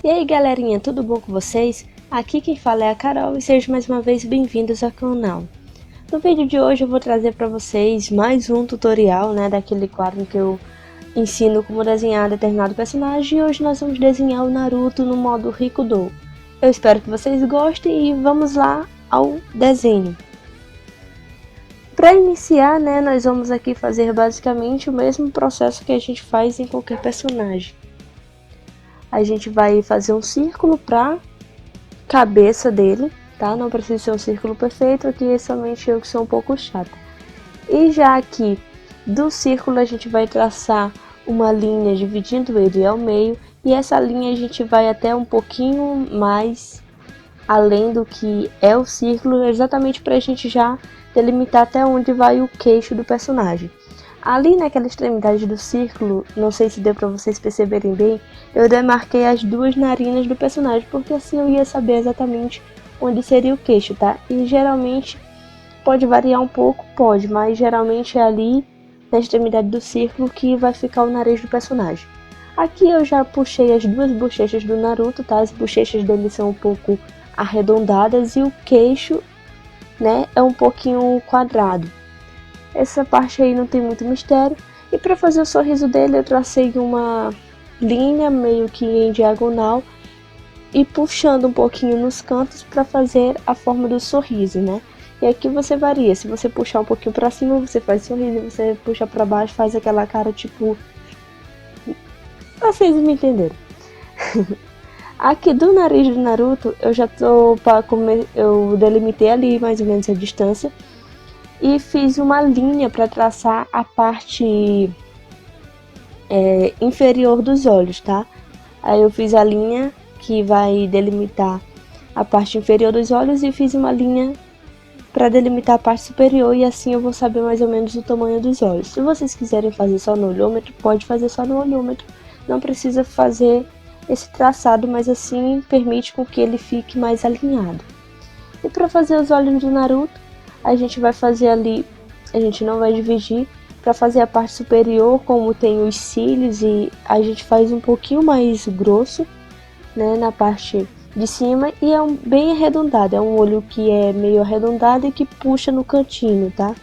E aí galerinha, tudo bom com vocês? Aqui quem fala é a Carol e sejam mais uma vez bem-vindos ao canal. No vídeo de hoje eu vou trazer para vocês mais um tutorial, daquele quadro que eu ensino como desenhar determinado personagem, e hoje nós vamos desenhar o Naruto no modo Rikudo. Eu espero que vocês gostem e vamos lá ao desenho. Para iniciar, nós vamos aqui fazer basicamente o mesmo processo que a gente faz em qualquer personagem. A gente vai fazer um círculo para cabeça dele, tá? Não precisa ser um círculo perfeito, aqui é somente eu que sou um pouco chata. E já aqui do círculo a gente vai traçar uma linha dividindo ele ao meio, e essa linha a gente vai até um pouquinho mais além do que é o círculo, exatamente para a gente já delimitar até onde vai o queixo do personagem. Ali naquela extremidade do círculo, não sei se deu para vocês perceberem bem, eu demarquei as duas narinas do personagem, porque assim eu ia saber exatamente onde seria o queixo, tá? E geralmente pode variar um pouco, pode, mas geralmente é ali na extremidade do círculo que vai ficar o nariz do personagem. Aqui eu já puxei as duas bochechas do Naruto, tá? As bochechas dele são um pouco arredondadas e o queixo, é um pouquinho quadrado. Essa parte aí não tem muito mistério. E para fazer o sorriso dele eu tracei uma linha meio que em diagonal e puxando um pouquinho nos cantos para fazer a forma do sorriso, E aqui você varia, se você puxar um pouquinho para cima você faz sorriso, se você puxa para baixo faz aquela cara tipo... Vocês me entenderam. Aqui do nariz do Naruto eu já tô para comer, eu delimitei ali mais ou menos a distância e fiz uma linha para traçar a parte inferior dos olhos, tá? Aí eu fiz a linha que vai delimitar a parte inferior dos olhos e fiz uma linha para delimitar a parte superior, e assim eu vou saber mais ou menos o tamanho dos olhos. Se vocês quiserem fazer só no olhômetro, pode fazer só no olhômetro, não precisa fazer esse traçado, mas assim permite com que ele fique mais alinhado. E para fazer os olhos do Naruto, a gente vai fazer ali, a gente não vai dividir, para fazer a parte superior, como tem os cílios, e a gente faz um pouquinho mais grosso, na parte de cima, e é bem arredondado, é um olho que é meio arredondado e que puxa no cantinho, tá?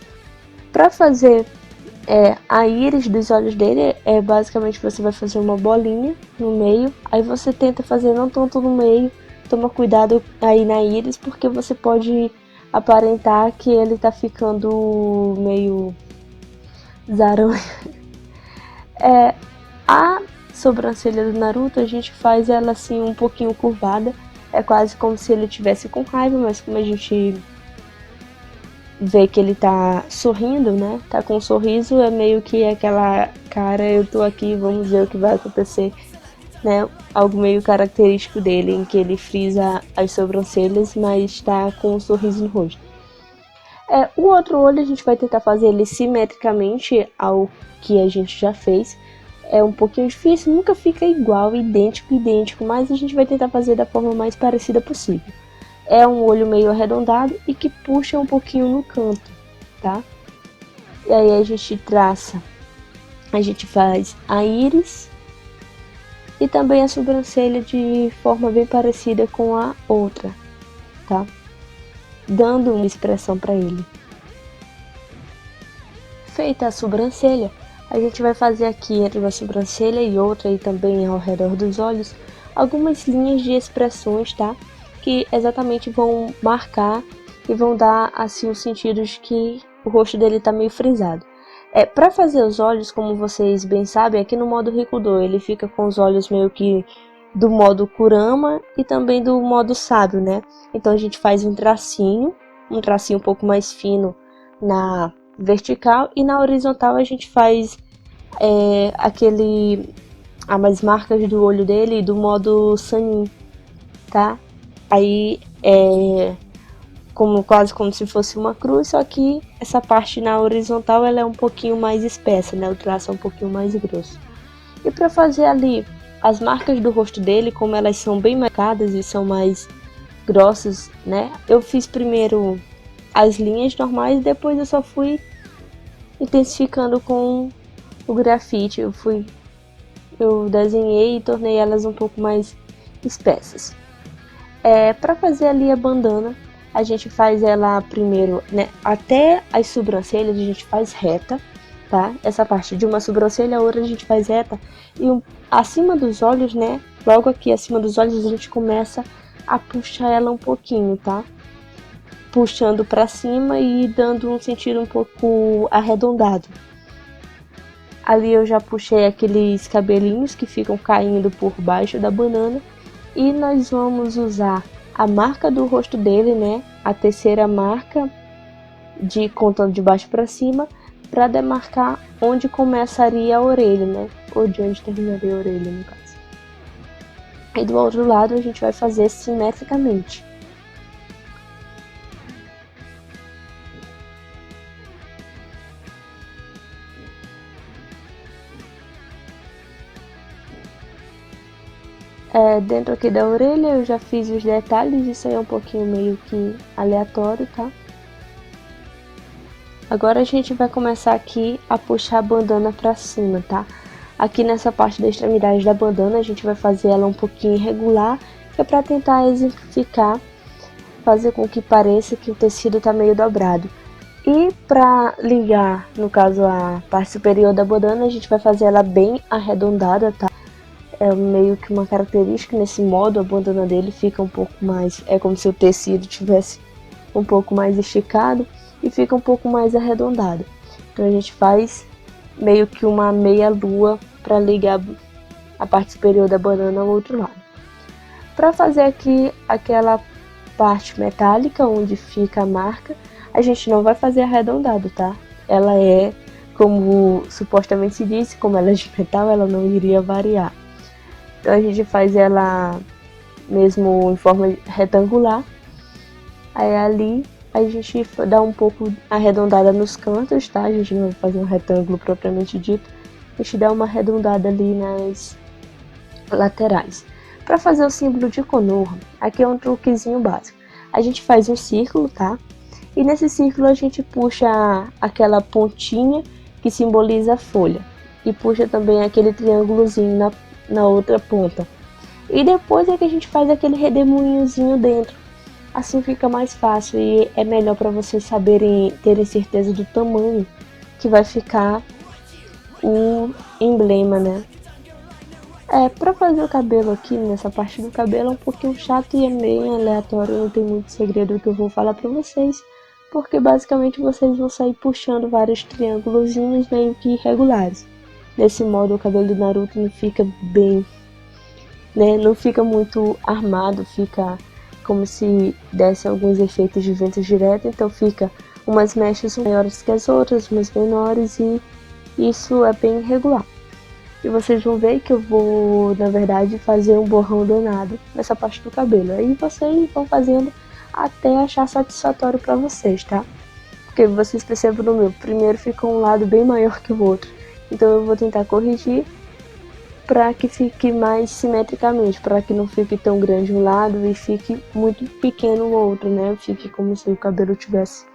Para fazer a íris dos olhos dele, basicamente você vai fazer uma bolinha no meio, aí você tenta fazer não tanto no meio, toma cuidado aí na íris, porque você pode aparentar que ele tá ficando meio zaronho. A sobrancelha do Naruto a gente faz ela assim um pouquinho curvada, é quase como se ele tivesse com raiva, mas como a gente vê que ele tá sorrindo, tá com um sorriso, é meio que aquela cara, eu tô aqui, vamos ver o que vai acontecer, algo meio característico dele, em que ele frisa as sobrancelhas, mas tá com um sorriso no rosto. O outro olho a gente vai tentar fazer ele simetricamente ao que a gente já fez. É um pouquinho difícil, nunca fica igual, idêntico, mas a gente vai tentar fazer da forma mais parecida possível. É um olho meio arredondado e que puxa um pouquinho no canto, tá? E aí a gente traça, a gente faz a íris e também a sobrancelha de forma bem parecida com a outra, tá? Dando uma expressão para ele. Feita a sobrancelha, a gente vai fazer aqui entre uma sobrancelha e outra, e também ao redor dos olhos, algumas linhas de expressões, tá? Que exatamente vão marcar e vão dar assim o sentido de que o rosto dele tá meio frisado. Para fazer os olhos, como vocês bem sabem, aqui no modo Rikudo ele fica com os olhos meio que do modo Kurama e também do modo sábio, Então a gente faz um tracinho um pouco mais fino na vertical, e na horizontal a gente faz as marcas do olho dele do modo Sanin, tá? Aí quase como se fosse uma cruz, só que essa parte na horizontal ela é um pouquinho mais espessa, o traço é um pouquinho mais grosso. E para fazer ali as marcas do rosto dele, como elas são bem marcadas e são mais grossas, eu fiz primeiro as linhas normais, depois eu só fui intensificando com o grafite. Eu desenhei e tornei elas um pouco mais espessas. Para fazer ali a bandana, a gente faz ela primeiro, né, até as sobrancelhas a gente faz reta, tá? Essa parte de uma sobrancelha a outra a gente faz reta, e acima dos olhos, né, logo aqui acima dos olhos a gente começa a puxar ela um pouquinho, tá? Puxando para cima e dando um sentido um pouco arredondado. Ali eu já puxei aqueles cabelinhos que ficam caindo por baixo da banana, e nós vamos usar a marca do rosto dele, né, a terceira marca, contando de baixo para cima, para demarcar onde começaria a orelha, né, ou de onde terminaria a orelha, no caso. E do outro lado a gente vai fazer simetricamente. Dentro aqui da orelha eu já fiz os detalhes, isso aí é um pouquinho meio que aleatório, tá? Agora a gente vai começar aqui a puxar a bandana pra cima, tá? Aqui nessa parte da extremidade da bandana a gente vai fazer ela um pouquinho irregular, que é pra tentar exemplificar, fazer com que pareça que o tecido tá meio dobrado. E pra ligar, no caso, a parte superior da bandana, a gente vai fazer ela bem arredondada, tá? É meio que uma característica nesse modo, a bandana dele fica um pouco mais, é como se o tecido tivesse um pouco mais esticado e fica um pouco mais arredondado. Então a gente faz meio que uma meia lua para ligar a parte superior da banana ao outro lado. Para fazer aqui aquela parte metálica onde fica a marca, a gente não vai fazer arredondado, tá? Ela é, como supostamente se disse, como ela é de metal, ela não iria variar. Então a gente faz ela mesmo em forma retangular. Aí ali a gente dá um pouco arredondada nos cantos, tá? A gente não vai fazer um retângulo propriamente dito. A gente dá uma arredondada ali nas laterais. Para fazer o símbolo de Konoha, aqui é um truquezinho básico. A gente faz um círculo, tá? E nesse círculo a gente puxa aquela pontinha que simboliza a folha. E puxa também aquele triângulozinho na outra ponta. E depois é que a gente faz aquele redemoinhozinho dentro. Assim fica mais fácil e é melhor para vocês saberem, terem certeza do tamanho que vai ficar o emblema, né? Para fazer o cabelo aqui, nessa parte do cabelo é um pouquinho chato e é meio aleatório, não tem muito segredo que eu vou falar para vocês, porque basicamente vocês vão sair puxando vários triângulozinhos meio que irregulares. Desse modo o cabelo do Naruto não fica bem, né? Não fica muito armado, fica como se desse alguns efeitos de vento direto, então fica umas mechas maiores que as outras, umas menores, e isso é bem irregular. E vocês vão ver que eu vou, na verdade, fazer um borrão danado nessa parte do cabelo. Aí vocês vão fazendo até achar satisfatório para vocês, tá? Porque vocês percebem no meu, primeiro ficou um lado bem maior que o outro. Então eu vou tentar corrigir para que fique mais simetricamente, para que não fique tão grande um lado e fique muito pequeno o outro, né? Fique como se o cabelo tivesse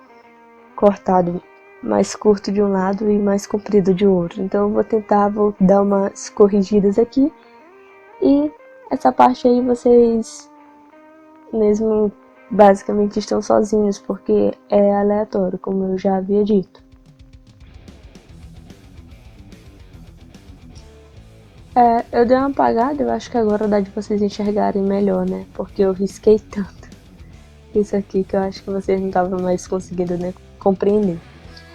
cortado mais curto de um lado e mais comprido de outro. Então eu vou dar umas corrigidas aqui, e essa parte aí vocês mesmo basicamente estão sozinhos, porque é aleatório, como eu já havia dito. Eu dei uma apagada, eu acho que agora dá de vocês enxergarem melhor, né? Porque eu risquei tanto isso aqui que eu acho que vocês não estavam mais conseguindo, né, compreender.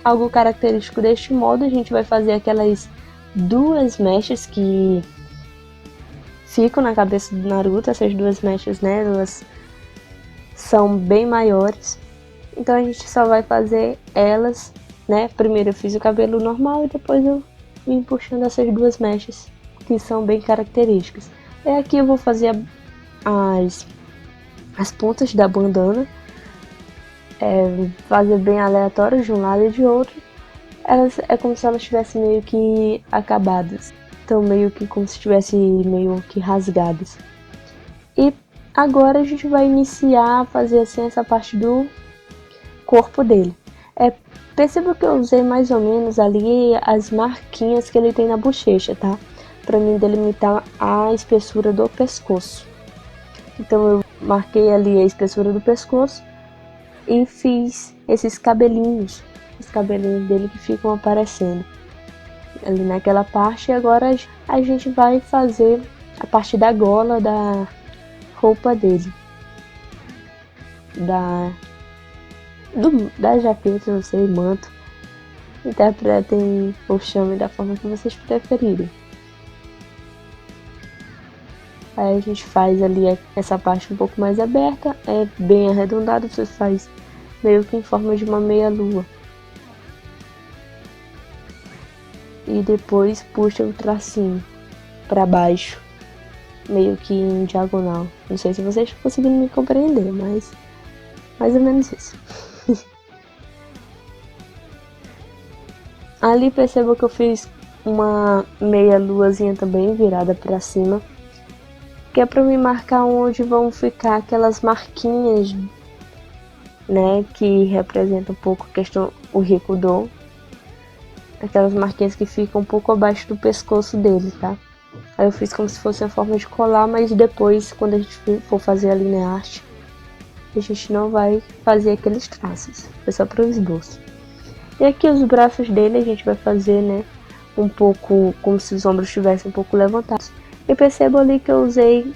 Algo característico deste modo, a gente vai fazer aquelas duas mechas que ficam na cabeça do Naruto. Essas duas mechas, né, elas são bem maiores. Então a gente só vai fazer elas, né? Primeiro eu fiz o cabelo normal e depois eu vim puxando essas duas mechas, que são bem características. E aqui eu vou fazer as pontas da bandana, fazer bem aleatório de um lado e de outro. Elas é como se elas estivessem meio que acabadas, então meio que como se estivessem meio que rasgadas. E agora a gente vai iniciar a fazer assim essa parte do corpo dele. Perceba que eu usei mais ou menos ali as marquinhas que ele tem na bochecha, tá? Para mim delimitar a espessura do pescoço. Então eu marquei ali a espessura do pescoço e fiz esses cabelinhos, os cabelinhos dele que ficam aparecendo ali naquela parte. E agora a gente vai fazer a parte da gola da roupa dele, da jaqueta, não sei, manto. Interpretem ou chamem da forma que vocês preferirem. Aí a gente faz ali essa parte um pouco mais aberta, é bem arredondado, você faz meio que em forma de uma meia-lua. E depois puxa o tracinho para baixo, meio que em diagonal. Não sei se vocês estão conseguindo me compreender, mas mais ou menos isso. Ali perceba que eu fiz uma meia-luazinha também virada para cima, que é para me marcar onde vão ficar aquelas marquinhas, né, que representam um pouco a questão, o Rikudo. Aquelas marquinhas que ficam um pouco abaixo do pescoço dele, tá? Aí eu fiz como se fosse a forma de colar, mas depois, quando a gente for fazer a linha arte, a gente não vai fazer aqueles traços. Foi só para o esboço. E aqui os braços dele a gente vai fazer, né, um pouco como se os ombros estivessem um pouco levantados. E percebo ali que eu usei,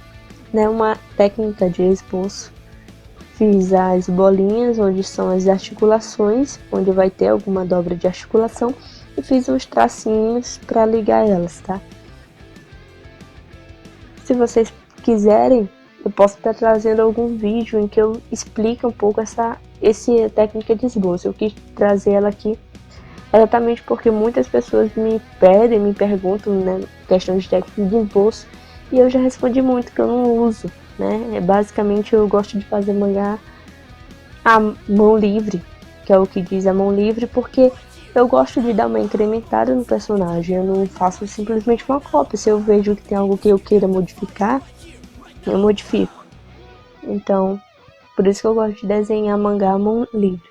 né, uma técnica de esboço. Fiz as bolinhas, onde são as articulações, onde vai ter alguma dobra de articulação. E fiz uns tracinhos para ligar elas, tá? Se vocês quiserem, eu posso estar trazendo algum vídeo em que eu explique um pouco essa técnica de esboço. Eu quis trazer ela aqui exatamente porque muitas pessoas me pedem, me perguntam, né, questão de técnica de esboço, e eu já respondi muito que eu não uso, né? Basicamente eu gosto de fazer mangá à mão livre, que é o que diz a mão livre, porque eu gosto de dar uma incrementada no personagem, eu não faço simplesmente uma cópia. Se eu vejo que tem algo que eu queira modificar, eu modifico. Então, por isso que eu gosto de desenhar mangá à mão livre,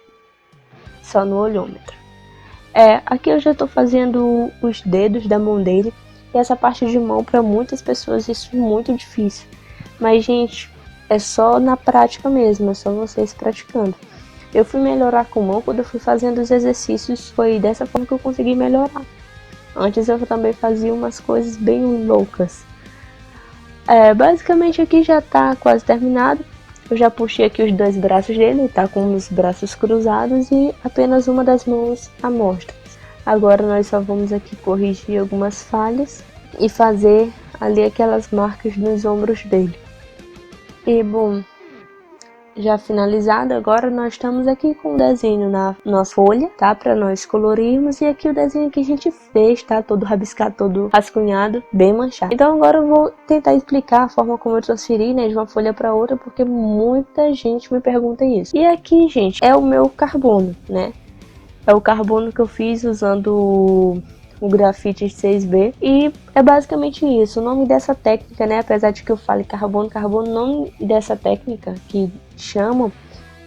só no olhômetro. Aqui eu já estou fazendo os dedos da mão dele, e essa parte de mão para muitas pessoas isso é muito difícil. Mas, gente, é só na prática mesmo, é só vocês praticando. Eu fui melhorar com mão quando eu fui fazendo os exercícios, foi dessa forma que eu consegui melhorar. Antes eu também fazia umas coisas bem loucas. Basicamente aqui já tá quase terminado. Eu já puxei aqui os dois braços dele, tá com os braços cruzados e apenas uma das mãos à mostra. Agora nós só vamos aqui corrigir algumas falhas e fazer ali aquelas marcas nos ombros dele. E bom, já finalizado, agora nós estamos aqui com o desenho na nossa folha, tá? Para nós colorirmos. E aqui o desenho que a gente fez, tá? Todo rabiscado, todo rascunhado, bem manchado. Então agora eu vou tentar explicar a forma como eu transferi, né, de uma folha para outra, porque muita gente me pergunta isso. E aqui, gente, é o meu carbono, né? É o carbono que eu fiz usando o grafite 6B, e é basicamente isso. O nome dessa técnica, né, apesar de que eu fale carbono, o nome dessa técnica que chamam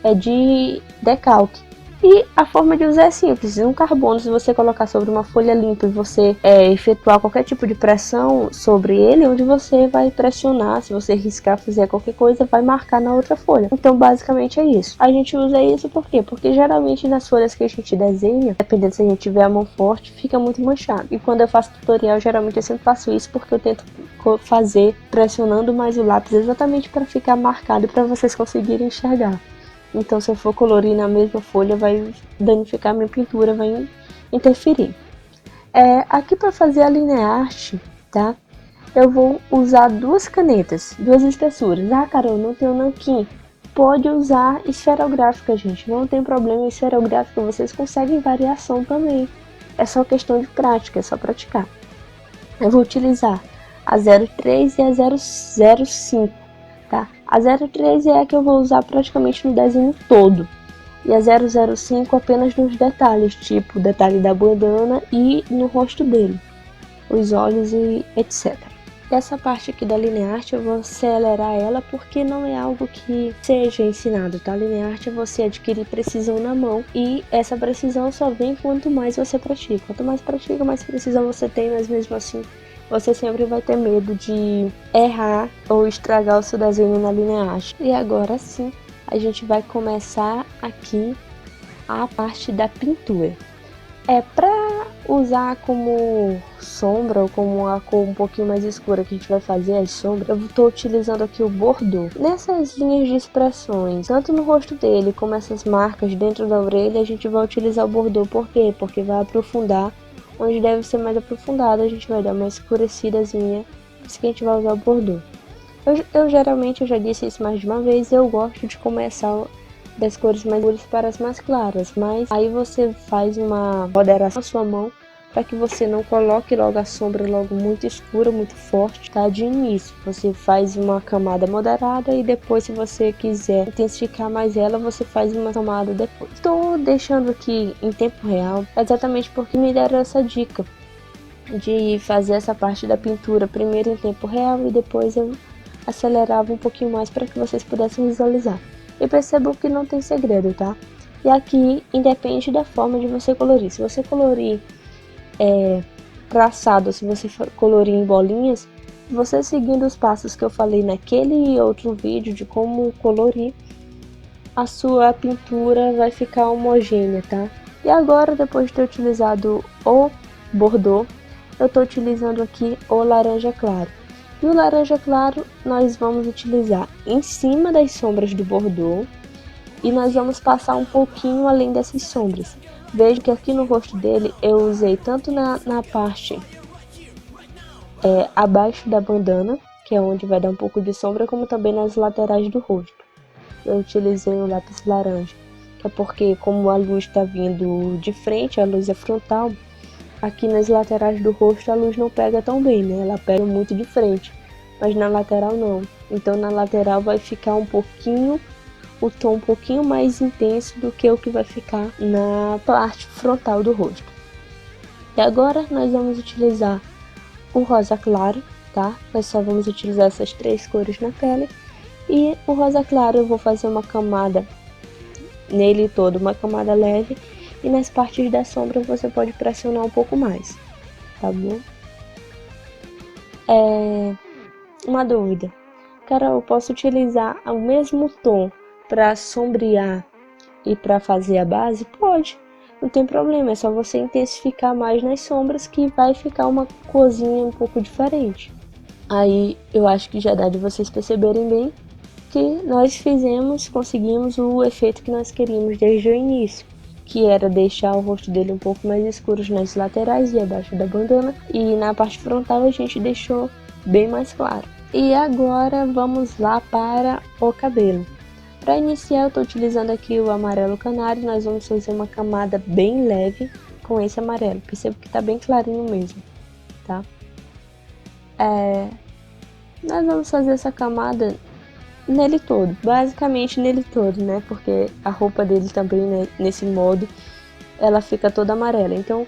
é de decalque. E a forma de usar é simples. Um carbono, se você colocar sobre uma folha limpa e você efetuar qualquer tipo de pressão sobre ele, onde você vai pressionar, se você riscar, fizer qualquer coisa, vai marcar na outra folha. Então, basicamente é isso. A gente usa isso por quê? Porque geralmente nas folhas que a gente desenha, dependendo se a gente tiver a mão forte, fica muito manchado. E quando eu faço tutorial, geralmente eu sempre faço isso porque eu tento fazer pressionando mais o lápis exatamente para ficar marcado, para vocês conseguirem enxergar. Então, se eu for colorir na mesma folha, vai danificar a minha pintura, vai interferir. Aqui para fazer a linha arte, tá? Eu vou usar duas canetas, duas espessuras. Ah, Carol, não tenho nanquim. Pode usar esferográfica, gente. Não tem problema, esferográfica vocês conseguem variação também. É só questão de prática, é só praticar. Eu vou utilizar a 03 e a 005. Tá? A 03 é a que eu vou usar praticamente no desenho todo. E a 005 apenas nos detalhes, tipo o detalhe da bandana e no rosto dele, os olhos e etc. Essa parte aqui da linha arte eu vou acelerar ela porque não é algo que seja ensinado, tá? A linha arte é você adquirir precisão na mão, e essa precisão só vem quanto mais você pratica. Quanto mais pratica, mais precisão você tem, mas mesmo assim você sempre vai ter medo de errar ou estragar o seu desenho na linha haste. E agora sim, a gente vai começar aqui a parte da pintura. Para usar como sombra ou como uma cor um pouquinho mais escura que a gente vai fazer as sombras, eu estou utilizando aqui o Bordeaux. Nessas linhas de expressões, tanto no rosto dele como essas marcas dentro da orelha, a gente vai utilizar o Bordeaux. Por quê? Porque vai aprofundar onde deve ser mais aprofundado, a gente vai dar uma escurecidazinha, por isso que a gente vai usar o Bordeaux. Eu geralmente, eu já disse isso mais de uma vez, eu gosto de começar das cores mais escuras para as mais claras, mas aí você faz uma moderação na sua mão para que você não coloque logo a sombra logo muito escura, muito forte, tá? De início, você faz uma camada moderada e depois, se você quiser intensificar mais ela, você faz uma camada depois. Estou deixando aqui em tempo real exatamente porque me deram essa dica de fazer essa parte da pintura primeiro em tempo real e depois eu acelerava um pouquinho mais para que vocês pudessem visualizar. E percebam que não tem segredo, tá? E aqui independe da forma de você colorir. Se você colorir traçado, se você colorir em bolinhas, você seguindo os passos que eu falei naquele outro vídeo de como colorir, a sua pintura vai ficar homogênea, tá? E agora, depois de ter utilizado o Bordeaux, eu estou utilizando aqui o laranja claro. E o laranja claro nós vamos utilizar em cima das sombras do Bordeaux e nós vamos passar um pouquinho além dessas sombras. Veja que aqui no rosto dele eu usei tanto na parte abaixo da bandana, que é onde vai dar um pouco de sombra, como também nas laterais do rosto. Eu utilizei o lápis laranja, que é porque como a luz está vindo de frente, a luz é frontal, aqui nas laterais do rosto a luz não pega tão bem, né? Ela pega muito de frente, mas na lateral não. Então na lateral vai ficar um pouquinho, o tom um pouquinho mais intenso do que o que vai ficar na parte frontal do rosto. E agora nós vamos utilizar o rosa claro, tá? Nós só vamos utilizar essas 3 cores na pele. E o rosa claro eu vou fazer uma camada nele todo, uma camada leve. E nas partes da sombra você pode pressionar um pouco mais, tá bom? Uma dúvida. Carol, eu posso utilizar o mesmo tom para sombrear e para fazer a base? Pode, não tem problema, é só você intensificar mais nas sombras que vai ficar uma corzinha um pouco diferente. Aí eu acho que já dá de vocês perceberem bem que nós conseguimos o efeito que nós queríamos desde o início, que era deixar o rosto dele um pouco mais escuro nas laterais e abaixo da bandana, e na parte frontal a gente deixou bem mais claro. E agora vamos lá para o cabelo. Para iniciar eu estou utilizando aqui o amarelo canário, nós vamos fazer uma camada bem leve com esse amarelo, percebo que está bem clarinho mesmo, tá? Nós vamos fazer essa camada nele todo, basicamente nele todo, né? Porque a roupa dele também, né, nesse modo, ela fica toda amarela. Então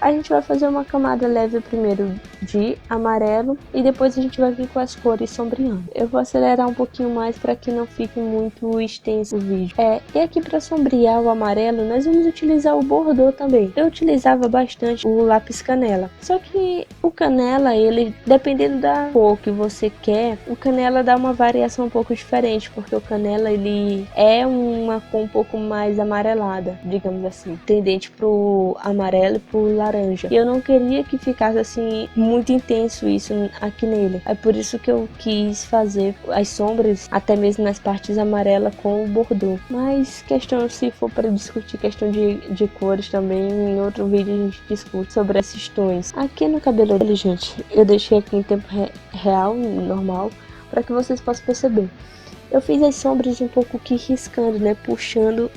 a gente vai fazer uma camada leve primeiro de amarelo e depois a gente vai vir com as cores sombreando. Eu vou acelerar um pouquinho mais para que não fique muito extenso o vídeo. E aqui para sombrear o amarelo nós vamos utilizar o Bordeaux também. Eu utilizava bastante o lápis canela, só que o canela, ele, dependendo da cor que você quer, o canela dá uma variação um pouco diferente, porque o canela ele é uma cor um pouco mais amarelada, digamos assim, tendente pro amarelo e pro laranja. E eu não queria que ficasse assim muito intenso isso aqui nele. É por isso que eu quis fazer as sombras até mesmo nas partes amarelas com o Bordeaux. Mas questão, se for para discutir questão de cores também, em outro vídeo a gente discute sobre esses tons. Aqui no cabelo dele, gente, eu deixei aqui em tempo real, normal, para que vocês possam perceber. Eu fiz as sombras um pouco que riscando, né, puxando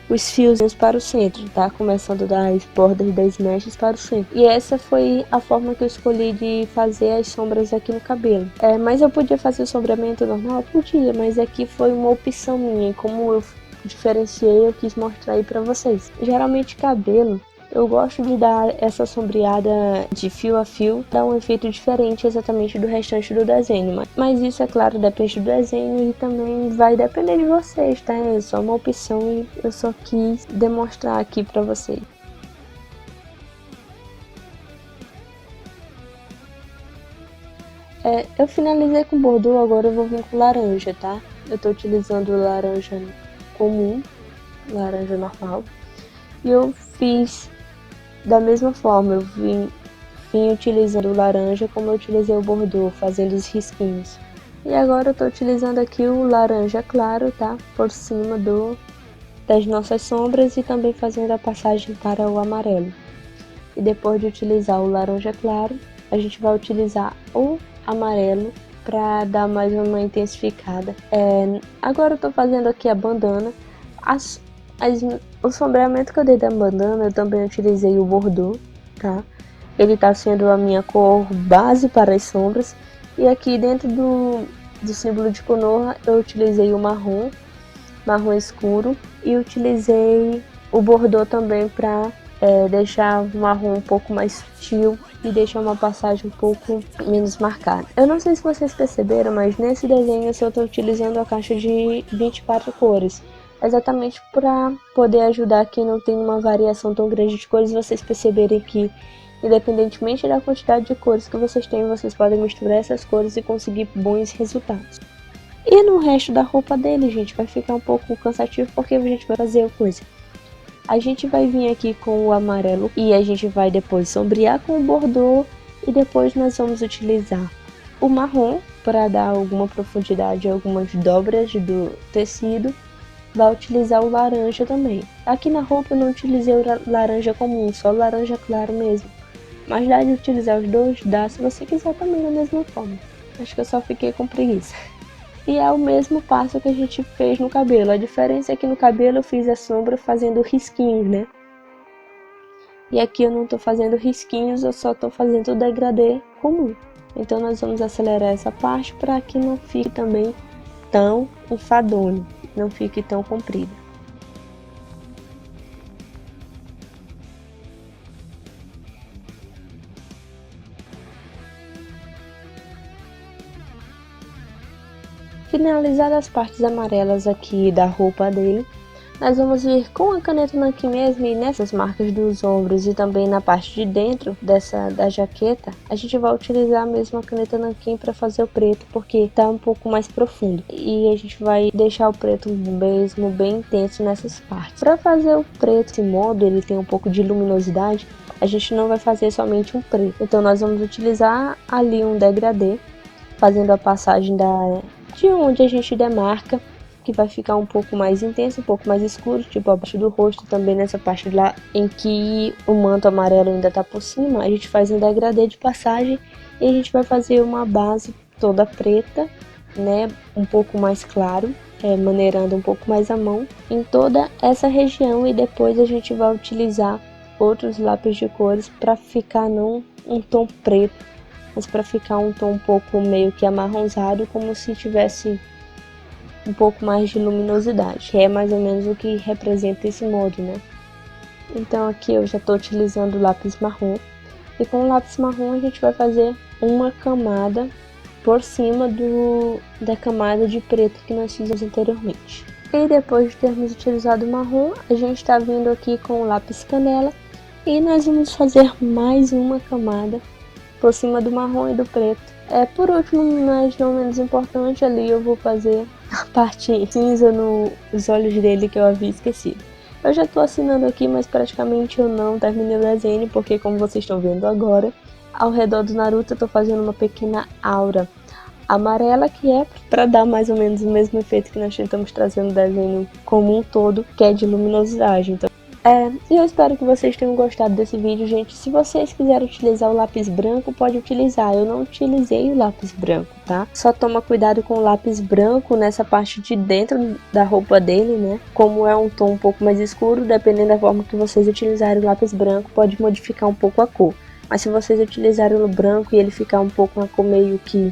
os fiozinhos para o centro, tá? Começando das bordas das mechas para o centro. E essa foi a forma que eu escolhi de fazer as sombras aqui no cabelo. Mas eu podia fazer o sombreamento normal? Podia, mas aqui foi uma opção minha. E como eu diferenciei, eu quis mostrar aí pra vocês. Geralmente cabelo, eu gosto de dar essa sombreada de fio a fio, dá um efeito diferente exatamente do restante do desenho. Mas isso, é claro, depende do desenho e também vai depender de vocês, tá? É só uma opção e eu só quis demonstrar aqui pra vocês. Eu finalizei com bordô, agora eu vou vir com laranja, tá? Eu tô utilizando laranja comum, laranja normal. E eu fiz da mesma forma, eu vim utilizando laranja como eu utilizei o bordô, fazendo os risquinhos. E agora eu tô utilizando aqui o laranja claro, tá? Por cima das nossas sombras e também fazendo a passagem para o amarelo. E depois de utilizar o laranja claro, a gente vai utilizar o amarelo para dar mais uma intensificada. Agora eu tô fazendo aqui a bandana. O sombreamento que eu dei da bandana, eu também utilizei o bordô, tá? Ele tá sendo a minha cor base para as sombras. E aqui dentro do símbolo de Konoha, eu utilizei o marrom escuro. E utilizei o bordô também para deixar o marrom um pouco mais sutil e deixar uma passagem um pouco menos marcada. Eu não sei se vocês perceberam, mas nesse desenho eu só estou utilizando a caixa de 24 cores. Exatamente para poder ajudar quem não tem uma variação tão grande de cores, vocês perceberem que, independentemente da quantidade de cores que vocês têm, vocês podem misturar essas cores e conseguir bons resultados. E no resto da roupa dele, gente, vai ficar um pouco cansativo porque a gente vai fazer coisa. A gente vai vir aqui com o amarelo e a gente vai depois sombrear com o bordô e depois nós vamos utilizar o marrom para dar alguma profundidade, algumas dobras do tecido. Vai utilizar o laranja também. Aqui na roupa eu não utilizei o laranja comum, só o laranja claro mesmo. Mas dá de utilizar os dois, dá se você quiser também da mesma forma. Acho que eu só fiquei com preguiça. E é o mesmo passo que a gente fez no cabelo. A diferença é que no cabelo eu fiz a sombra fazendo risquinhos, né? E aqui eu não tô fazendo risquinhos, eu só tô fazendo o degradê comum. Então nós vamos acelerar essa parte para que não fique também tão enfadonho, não fique tão comprido. Finalizadas as partes amarelas aqui da roupa dele, nós vamos vir com a caneta nanquim mesmo e nessas marcas dos ombros e também na parte de dentro da jaqueta, a gente vai utilizar mesmo a caneta nanquim para fazer o preto, porque tá um pouco mais profundo. E a gente vai deixar o preto mesmo bem intenso nessas partes. Para fazer o preto desse modo, ele tem um pouco de luminosidade, a gente não vai fazer somente um preto. Então nós vamos utilizar ali um degradê, fazendo a passagem de onde a gente demarca, que vai ficar um pouco mais intenso, um pouco mais escuro, tipo abaixo do rosto, também nessa parte lá em que o manto amarelo ainda tá por cima, a gente faz um degradê de passagem e a gente vai fazer uma base toda preta, né, um pouco mais claro, maneirando um pouco mais a mão em toda essa região e depois a gente vai utilizar outros lápis de cores para ficar não um tom preto, mas para ficar um tom um pouco meio que amarronzado, como se tivesse um pouco mais de luminosidade, que é mais ou menos o que representa esse modo, né? Então aqui eu já estou utilizando o lápis marrom, e com o lápis marrom a gente vai fazer uma camada por cima da camada de preto que nós fizemos anteriormente. E depois de termos utilizado o marrom, a gente está vindo aqui com o lápis canela, e nós vamos fazer mais uma camada por cima do marrom e do preto. Por último, mas não menos importante, ali eu vou fazer a parte cinza nos olhos dele que eu havia esquecido. Eu já tô assinando aqui, mas praticamente eu não terminei o desenho, porque como vocês estão vendo agora, ao redor do Naruto eu tô fazendo uma pequena aura amarela, que é para dar mais ou menos o mesmo efeito que nós tentamos trazer no desenho como um todo, que é de luminosidade. Então, e eu espero que vocês tenham gostado desse vídeo, gente. Se vocês quiserem utilizar o lápis branco, pode utilizar. Eu não utilizei o lápis branco, tá? Só toma cuidado com o lápis branco nessa parte de dentro da roupa dele, né? Como é um tom um pouco mais escuro, dependendo da forma que vocês utilizarem o lápis branco, pode modificar um pouco a cor. Mas se vocês utilizarem o branco e ele ficar um pouco uma cor meio que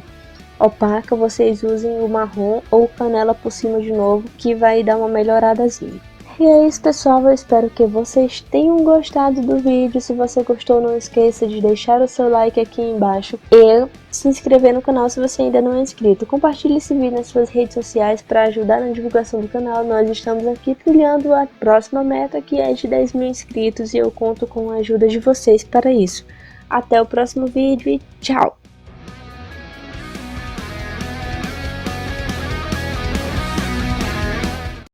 opaca, vocês usem o marrom ou canela por cima de novo, que vai dar uma melhoradazinha. E é isso, pessoal, eu espero que vocês tenham gostado do vídeo. Se você gostou, não esqueça de deixar o seu like aqui embaixo e se inscrever no canal se você ainda não é inscrito. Compartilhe esse vídeo nas suas redes sociais para ajudar na divulgação do canal. Nós estamos aqui trilhando a próxima meta, que é de 10 mil inscritos, e eu conto com a ajuda de vocês para isso. Até o próximo vídeo e tchau!